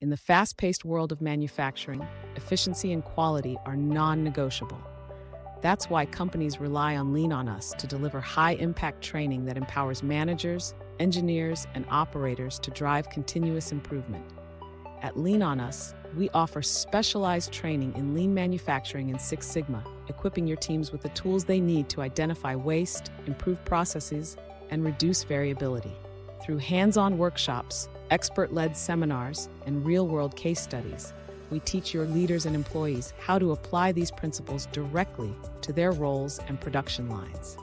In the fast-paced world of manufacturing, efficiency and quality are non-negotiable. That's why companies rely on Lean on Us to deliver high-impact training that empowers managers, engineers, and operators to drive continuous improvement. At Lean on Us, we offer specialized training in lean manufacturing and Six Sigma, equipping your teams with the tools they need to identify waste, improve processes, and reduce variability. Through hands-on workshops, expert-led seminars, and real-world case studies, we teach your leaders and employees how to apply these principles directly to their roles and production lines.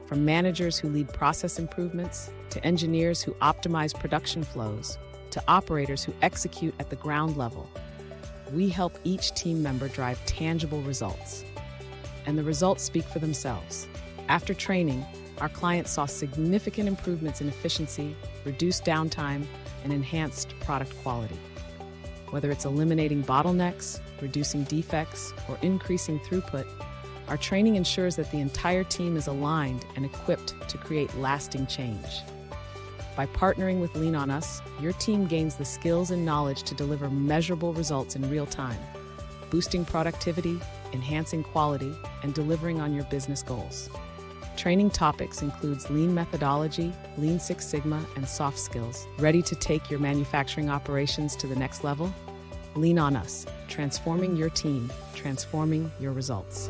From managers who lead process improvements, to engineers who optimize production flows, to operators who execute at the ground level, we help each team member drive tangible results. And the results speak for themselves. After training, our clients saw significant improvements in efficiency, reduced downtime, and enhanced product quality. Whether it's eliminating bottlenecks, reducing defects, or increasing throughput, our training ensures that the entire team is aligned and equipped to create lasting change. By partnering with Lean on Us, your team gains the skills and knowledge to deliver measurable results in real time, boosting productivity, enhancing quality, and delivering on your business goals. Training topics includes lean methodology, Lean Six Sigma, and soft skills. Ready to take your manufacturing operations to the next level? Lean on Us, transforming your team, transforming your results.